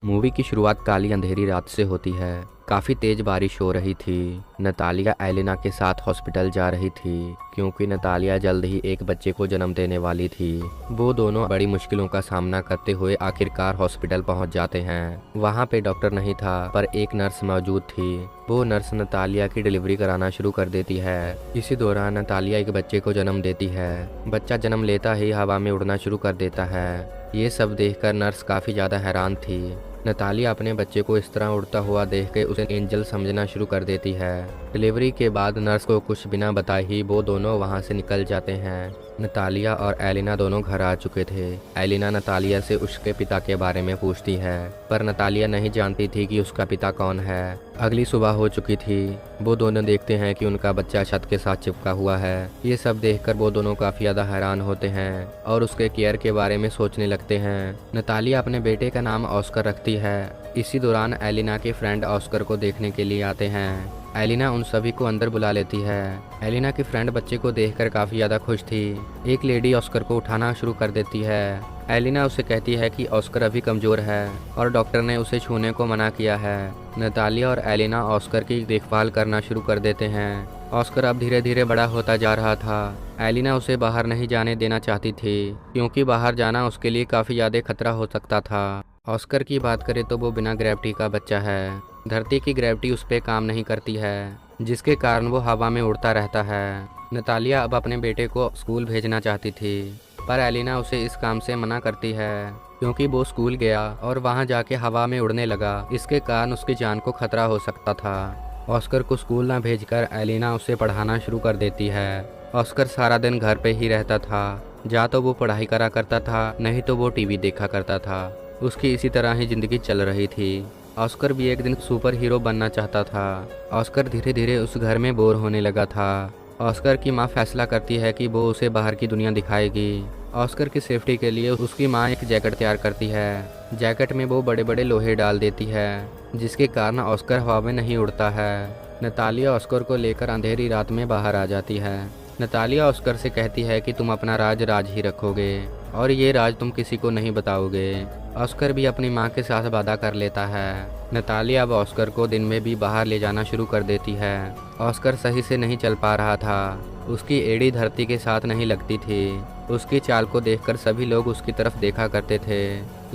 Movie की शुरुआत काली अंधेरी रात से होती है। काफ़ी तेज बारिश हो रही थी। नतालिया एलिना के साथ हॉस्पिटल जा रही थी क्योंकि नतालिया जल्द ही एक बच्चे को जन्म देने वाली थी। वो दोनों बड़ी मुश्किलों का सामना करते हुए आखिरकार हॉस्पिटल पहुंच जाते हैं। वहां पे डॉक्टर नहीं था पर एक नर्स मौजूद थी। वो नर्स नतालिया की डिलीवरी कराना शुरू कर देती है। इसी दौरान नतालिया एक बच्चे को जन्म देती है। बच्चा जन्म लेता ही हवा में उड़ना शुरू कर देता है। ये सब देखकर नर्स काफ़ी ज़्यादा हैरान थी। नतालिया अपने बच्चे को इस तरह उड़ता हुआ देख के उसे एंजल समझना शुरू कर देती है। डिलीवरी के बाद नर्स को कुछ बिना बताए ही वो दोनों वहां से निकल जाते हैं। नतालिया और एलिना दोनों घर आ चुके थे। एलिना नतालिया से उसके पिता के बारे में पूछती है पर नतालिया नहीं जानती थी कि उसका पिता कौन है। अगली सुबह हो चुकी थी। वो दोनों देखते हैं कि उनका बच्चा छत के साथ चिपका हुआ है। ये सब देखकर वो दोनों काफ़ी ज़्यादा हैरान होते हैं और उसके केयर के बारे में सोचने लगते हैं। नतालिया अपने बेटे का नाम ऑस्कर रखती है। इसी दौरान एलिना के फ्रेंड ऑस्कर को देखने के लिए आते हैं। एलिना उन सभी को अंदर बुला लेती है। एलिना की फ्रेंड बच्चे को देखकर काफ़ी ज़्यादा खुश थी। एक लेडी ऑस्कर को उठाना शुरू कर देती है। एलिना उसे कहती है कि ऑस्कर अभी कमज़ोर है और डॉक्टर ने उसे छूने को मना किया है। नतालिया और एलिना ऑस्कर की देखभाल करना शुरू कर देते हैं। ऑस्कर अब धीरे धीरे बड़ा होता जा रहा था। एलिना उसे बाहर नहीं जाने देना चाहती थी क्योंकि बाहर जाना उसके लिए काफ़ी ज़्यादा खतरा हो सकता था। ऑस्कर की बात करें तो वो बिना ग्रेविटी का बच्चा है। धरती की ग्रेविटी उस पर काम नहीं करती है जिसके कारण वो हवा में उड़ता रहता है। नतालिया अब अपने बेटे को स्कूल भेजना चाहती थी पर एलिना उसे इस काम से मना करती है क्योंकि वो स्कूल गया और वहां जाके हवा में उड़ने लगा। इसके कारण उसकी जान को खतरा हो सकता था। ऑस्कर को स्कूल ना भेजकर एलिना उसे पढ़ाना शुरू कर देती है। ऑस्कर सारा दिन घर पे ही रहता था। या तो वो पढ़ाई करा करता था नहीं तो वो टीवी देखा करता था। उसकी इसी तरह ही जिंदगी चल रही थी। ऑस्कर भी एक दिन सुपर हीरो बनना चाहता था। ऑस्कर धीरे धीरे उस घर में बोर होने लगा था। ऑस्कर की माँ फैसला करती है कि वो उसे बाहर की दुनिया दिखाएगी। ऑस्कर की सेफ्टी के लिए उसकी माँ एक जैकेट तैयार करती है। जैकेट में वो बड़े बड़े लोहे डाल देती है जिसके कारण ऑस्कर हवा में नहीं उड़ता है। नतालिया ऑस्कर को लेकर अंधेरी रात में बाहर आ जाती है। नतालिया ऑस्कर से कहती है कि तुम अपना राज ही रखोगे और ये राज तुम किसी को नहीं बताओगे। ऑस्कर भी अपनी माँ के साथ वादा कर लेता है। नतालिया अब ऑस्कर को दिन में भी बाहर ले जाना शुरू कर देती है। ऑस्कर सही से नहीं चल पा रहा था। उसकी एड़ी धरती के साथ नहीं लगती थी। उसकी चाल को देखकर सभी लोग उसकी तरफ देखा करते थे।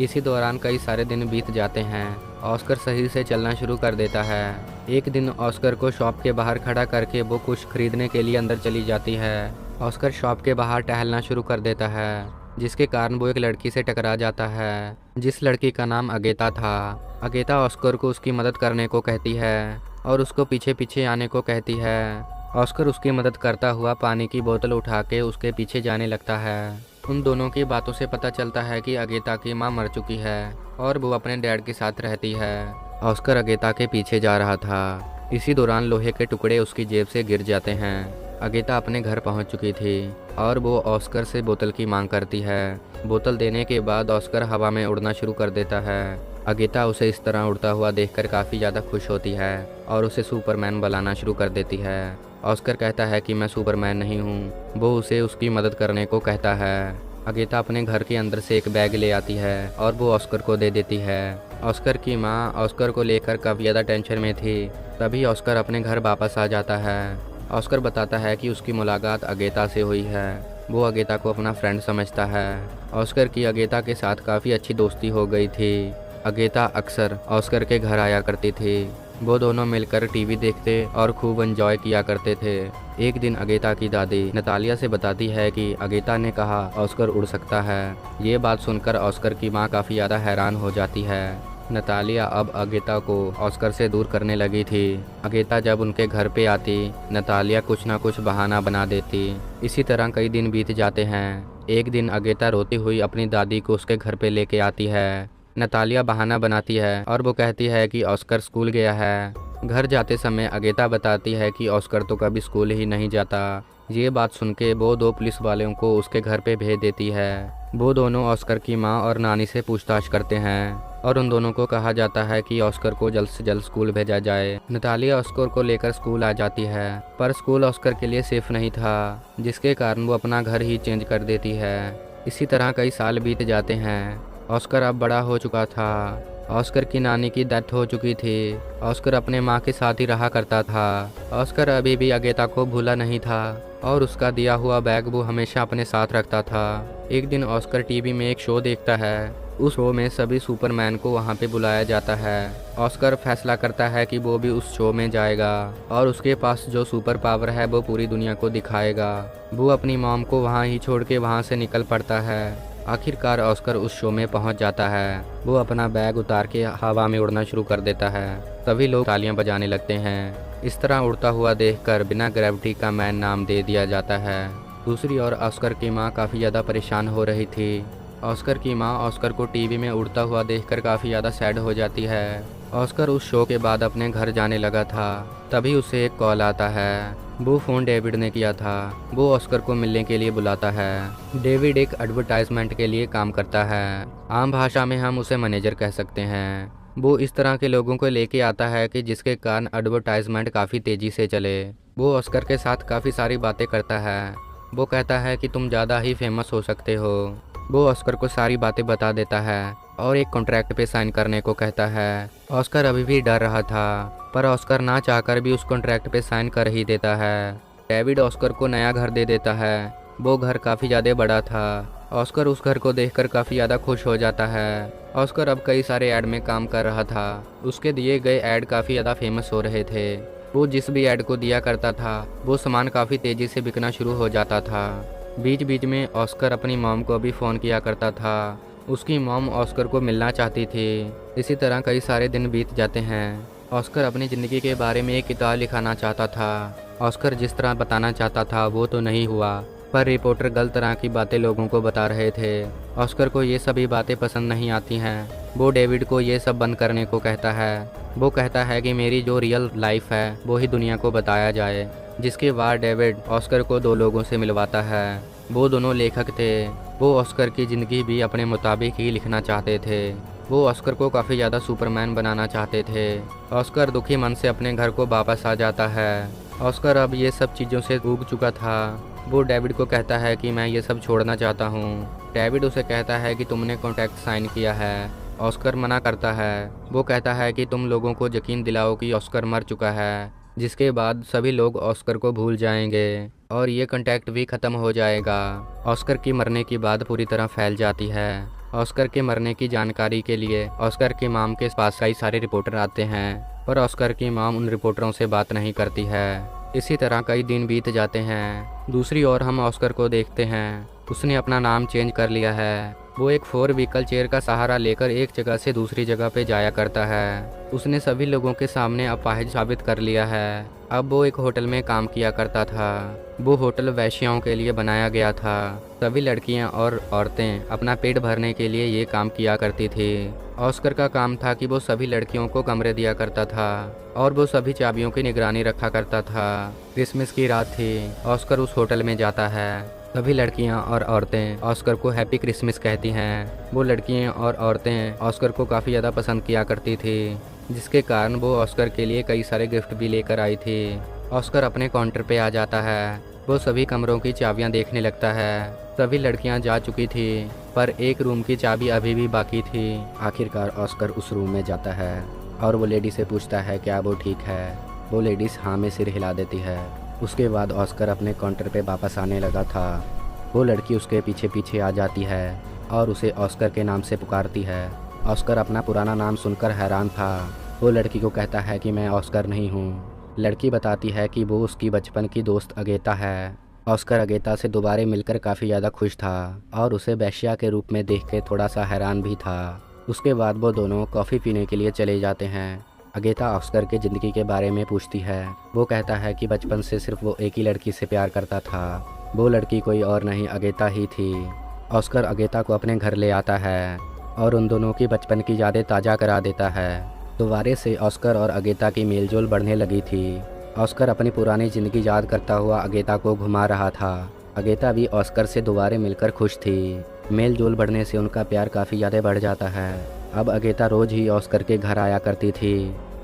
इसी दौरान कई सारे दिन बीत जाते हैं। ऑस्कर सही से चलना शुरू कर देता है। एक दिन ऑस्कर को शॉप के बाहर खड़ा करके वो कुछ खरीदने के लिए अंदर चली जाती है। ऑस्कर शॉप के बाहर टहलना शुरू कर देता है जिसके कारण वो एक लड़की से टकरा जाता है जिस लड़की का नाम अगेता था। अगेता ऑस्कर को उसकी मदद करने को कहती है और उसको पीछे पीछे आने को कहती है। ऑस्कर उसकी मदद करता हुआ पानी की बोतल उठा के उसके पीछे जाने लगता है। उन दोनों की बातों से पता चलता है कि अगेता की मां मर चुकी है और वो अपने डैड के साथ रहती है। ऑस्कर अगेता के पीछे जा रहा था। इसी दौरान लोहे के टुकड़े उसकी जेब से गिर जाते हैं। अगेता अपने घर पहुंच चुकी थी और वो ऑस्कर से बोतल की मांग करती है। बोतल देने के बाद ऑस्कर हवा में उड़ना शुरू कर देता है। अगेता उसे इस तरह उड़ता हुआ देखकर काफ़ी ज़्यादा खुश होती है और उसे सुपरमैन बुलाना शुरू कर देती है। ऑस्कर कहता है कि मैं सुपरमैन नहीं हूँ। वो उसे उसकी मदद करने को कहता है। अगेता अपने घर के अंदर से एक बैग ले आती है और वो ऑस्कर को दे देती है। ऑस्कर की माँ ऑस्कर को लेकर काफ़ी ज़्यादा टेंशन में थी। तभी ऑस्कर अपने घर वापस आ जाता है। ऑस्कर बताता है कि उसकी मुलाकात अगेता से हुई है। वो अगेता को अपना फ्रेंड समझता है। ऑस्कर की अगेता के साथ काफ़ी अच्छी दोस्ती हो गई थी। अगेता अक्सर ऑस्कर के घर आया करती थी। वो दोनों मिलकर टीवी देखते और खूब एंजॉय किया करते थे। एक दिन अगेता की दादी नतालिया से बताती है कि अगेता ने कहा ऑस्कर उड़ सकता है। ये बात सुनकर ऑस्कर की माँ काफ़ी ज़्यादा हैरान हो जाती है। नतालिया अब अगेता को ऑस्कर से दूर करने लगी थी। अगेता जब उनके घर पे आती नतालिया कुछ ना कुछ बहाना बना देती। इसी तरह कई दिन बीत जाते हैं। एक दिन अगेता रोती हुई अपनी दादी को उसके घर पे लेके आती है। नतालिया बहाना बनाती है और वो कहती है कि ऑस्कर स्कूल गया है। घर जाते समय अगेता बताती है कि ऑस्कर तो कभी स्कूल ही नहीं जाता। ये बात सुन के वो दो पुलिस वालों को उसके घर पे भेज देती है। वो दोनों ऑस्कर की माँ और नानी से पूछताछ करते हैं और उन दोनों को कहा जाता है कि ऑस्कर को जल्द से जल्द स्कूल भेजा जाए। नतालिया ऑस्कर को लेकर स्कूल आ जाती है पर स्कूल ऑस्कर के लिए सेफ नहीं था जिसके कारण वो अपना घर ही चेंज कर देती है। इसी तरह कई साल बीत जाते हैं। ऑस्कर अब बड़ा हो चुका था। ऑस्कर की नानी की डेथ हो चुकी थी। ऑस्कर अपने माँ के साथ ही रहा करता था। ऑस्कर अभी भी अगेता को भूला नहीं था और उसका दिया हुआ बैग वो हमेशा अपने साथ रखता था। एक दिन ऑस्कर टीवी में एक शो देखता है। उस शो में सभी सुपरमैन को वहाँ पे बुलाया जाता है। ऑस्कर फैसला करता है कि वो भी उस शो में जाएगा और उसके पास जो सुपर पावर है वो पूरी दुनिया को दिखाएगा। वो अपनी मॉम को वहाँ ही छोड़ के वहाँ से निकल पड़ता है। आखिरकार ऑस्कर उस शो में पहुंच जाता है। वो अपना बैग उतार के हवा में उड़ना शुरू कर देता है। सभी लोग तालियां बजाने लगते हैं। इस तरह उड़ता हुआ देखकर बिना ग्रेविटी का मैन नाम दे दिया जाता है। दूसरी ओर ऑस्कर की माँ काफ़ी ज़्यादा परेशान हो रही थी। ऑस्कर की माँ ऑस्कर को टीवी में उड़ता हुआ देखकर काफ़ी ज़्यादा सैड हो जाती है। ऑस्कर उस शो के बाद अपने घर जाने लगा था। तभी उसे एक कॉल आता है। वो फ़ोन डेविड ने किया था। वो ऑस्कर को मिलने के लिए बुलाता है। डेविड एक एडवर्टाइजमेंट के लिए काम करता है। आम भाषा में हम उसे मैनेजर कह सकते हैं। वो इस तरह के लोगों को लेके आता है कि जिसके कारण एडवर्टाइजमेंट काफ़ी तेज़ी से चले। वो ऑस्कर के साथ काफ़ी सारी बातें करता है। वो कहता है कि तुम ज़्यादा ही फेमस हो सकते हो। वो ऑस्कर को सारी बातें बता देता है और एक कॉन्ट्रैक्ट पे साइन करने को कहता है। ऑस्कर अभी भी डर रहा था, पर ऑस्कर ना चाहकर भी उस कॉन्ट्रैक्ट पे साइन कर ही देता है। डेविड ऑस्कर को नया घर दे देता है। वो घर काफ़ी ज़्यादा बड़ा था। ऑस्कर उस घर को देखकर काफ़ी ज़्यादा खुश हो जाता है। ऑस्कर अब कई सारे ऐड में काम कर रहा था। उसके दिए गए ऐड काफ़ी ज़्यादा फेमस हो रहे थे। वो जिस भी ऐड को दिया करता था वो सामान काफ़ी तेज़ी से बिकना शुरू हो जाता था। बीच बीच में ऑस्कर अपनी मॉम को भी फ़ोन किया करता था। उसकी मॉम ऑस्कर को मिलना चाहती थी। इसी तरह कई सारे दिन बीत जाते हैं। ऑस्कर अपनी ज़िंदगी के बारे में एक किताब लिखाना चाहता था। ऑस्कर जिस तरह बताना चाहता था वो तो नहीं हुआ, पर रिपोर्टर गलत तरह की बातें लोगों को बता रहे थे। ऑस्कर को ये सभी बातें पसंद नहीं आती हैं। वो डेविड को ये सब बंद करने को कहता है। वो कहता है कि मेरी जो रियल लाइफ है वो ही दुनिया को बताया जाए। जिसके बाद डेविड ऑस्कर को दो लोगों से मिलवाता है। वो दोनों लेखक थे। वो ऑस्कर की ज़िंदगी भी अपने मुताबिक ही लिखना चाहते थे। वो ऑस्कर को काफ़ी ज़्यादा सुपरमैन बनाना चाहते थे। ऑस्कर दुखी मन से अपने घर को वापस आ जाता है। ऑस्कर अब ये सब चीज़ों से ऊब चुका था। वो डेविड को कहता है कि मैं ये सब छोड़ना चाहता हूँ। डेविड उसे कहता है कि तुमने कॉन्ट्रैक्ट साइन किया है। ऑस्कर मना करता है। वो कहता है कि तुम लोगों को यकीन दिलाओ कि ऑस्कर मर चुका है, जिसके बाद सभी लोग ऑस्कर को भूल जाएंगे और ये कॉन्ट्रैक्ट भी ख़त्म हो जाएगा। ऑस्कर की मरने की बात पूरी तरह फैल जाती है। ऑस्कर के मरने की जानकारी के लिए ऑस्कर की माम के पास कई सारे रिपोर्टर आते हैं, पर ऑस्कर की माम उन रिपोर्टरों से बात नहीं करती है। इसी तरह कई दिन बीत जाते हैं। दूसरी ओर हम ऑस्कर को देखते हैं। उसने अपना नाम चेंज कर लिया है। वो एक 4 व्हीकल चेयर का सहारा लेकर एक जगह से दूसरी जगह पे जाया करता है। उसने सभी लोगों के सामने अपाहिज साबित कर लिया है। अब वो एक होटल में काम किया करता था। वो होटल वैश्याओं के लिए बनाया गया था। सभी लड़कियां और औरतें अपना पेट भरने के लिए ये काम किया करती थी। ऑस्कर का काम था कि वो सभी लड़कियों को कमरे दिया करता था और वो सभी चाबियों की निगरानी रखा करता था। क्रिसमस की रात थी। ऑस्कर उस होटल में जाता है। सभी लड़कियां और औरतें ऑस्कर को हैप्पी क्रिसमस कहती हैं। वो लड़कियां और औरतें ऑस्कर को काफ़ी ज़्यादा पसंद किया करती थी, जिसके कारण वो ऑस्कर के लिए कई सारे गिफ्ट भी लेकर आई थी। ऑस्कर अपने काउंटर पे आ जाता है। वो सभी कमरों की चाबियां देखने लगता है। सभी लड़कियां जा चुकी थी, पर एक रूम की चाबी अभी भी बाकी थी। आखिरकार ऑस्कर उस रूम में जाता है और वो लेडी से पूछता है क्या वो ठीक है। वो लेडीज़ हाँ में सिर हिला देती है। उसके बाद ऑस्कर अपने काउंटर पे वापस आने लगा था। वो लड़की उसके पीछे पीछे आ जाती है और उसे ऑस्कर के नाम से पुकारती है। ऑस्कर अपना पुराना नाम सुनकर हैरान था। वो लड़की को कहता है कि मैं ऑस्कर नहीं हूँ। लड़की बताती है कि वो उसकी बचपन की दोस्त अगेता है। ऑस्कर अगेता से दोबारा मिलकर काफ़ी ज़्यादा खुश था और उसे वेश्या के रूप में देख के थोड़ा सा हैरान भी था। उसके बाद वो दोनों कॉफ़ी पीने के लिए चले जाते हैं। अगेता ऑस्कर की ज़िंदगी के बारे में पूछती है। वो कहता है कि बचपन से सिर्फ वो एक ही लड़की से प्यार करता था। वो लड़की कोई और नहीं अगेता ही थी। ऑस्कर अगेता को अपने घर ले आता है और उन दोनों की बचपन की यादें ताज़ा करा देता है। दोबारा से ऑस्कर और अगेता की मेलजोल बढ़ने लगी थी। ऑस्कर अपनी पुरानी ज़िंदगी याद करता हुआ अगेता को घुमा रहा था। अगेता भी ऑस्कर से दोबारा मिलकर खुश थी। मेलजोल बढ़ने से उनका प्यार काफ़ी ज़्यादा बढ़ जाता है। अब अगेता रोज़ ही ऑस्कर के घर आया करती थी।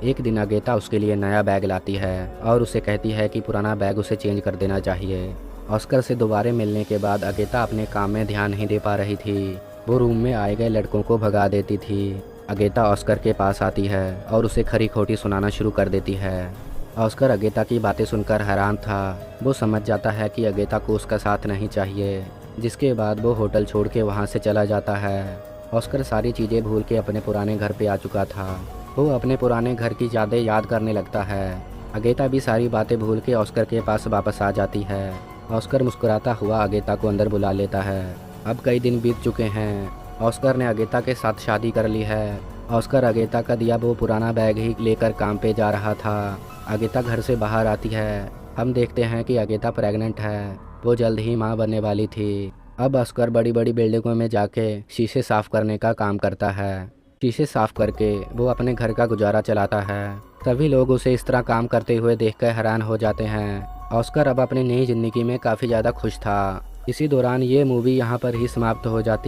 एक दिन अगेता उसके लिए नया बैग लाती है और उसे कहती है कि पुराना बैग उसे चेंज कर देना चाहिए। ऑस्कर से दोबारा मिलने के बाद अगेता अपने काम में ध्यान नहीं दे पा रही थी। वो रूम में आए गए लड़कों को भगा देती थी अगेता ऑस्कर के पास आती है और उसे खरी खोटी सुनाना शुरू कर देती है। ऑस्कर अगेता की बातें सुनकर हैरान था। वो समझ जाता है कि अगेता को उसका साथ नहीं चाहिए, जिसके बाद वो होटल छोड़ के वहाँ से चला जाता है। ऑस्कर सारी चीज़ें भूल के अपने पुराने घर पे आ चुका था। वो अपने पुराने घर की यादें याद करने लगता है। अगेता भी सारी बातें भूल के ऑस्कर के पास वापस आ जाती है। ऑस्कर मुस्कुराता हुआ अगेता को अंदर बुला लेता है। अब कई दिन बीत चुके हैं। ऑस्कर ने अगेता के साथ शादी कर ली है। ऑस्कर अगेता का दिया वो पुराना बैग ही लेकर काम पे जा रहा था। अगेता घर से बाहर आती है। हम देखते हैं कि अगेता प्रेग्नेंट है। वो जल्द ही माँ बनने वाली थी। अब ऑस्कर बड़ी बड़ी बिल्डिंगों में जाके शीशे साफ करने का काम करता है। शीशे साफ करके वो अपने घर का गुजारा चलाता है। सभी लोग उसे इस तरह काम करते हुए देखकर हैरान हो जाते हैं। ऑस्कर अब अपनी नई जिंदगी में काफ़ी ज़्यादा खुश था। इसी दौरान ये मूवी यहाँ पर ही समाप्त हो जाती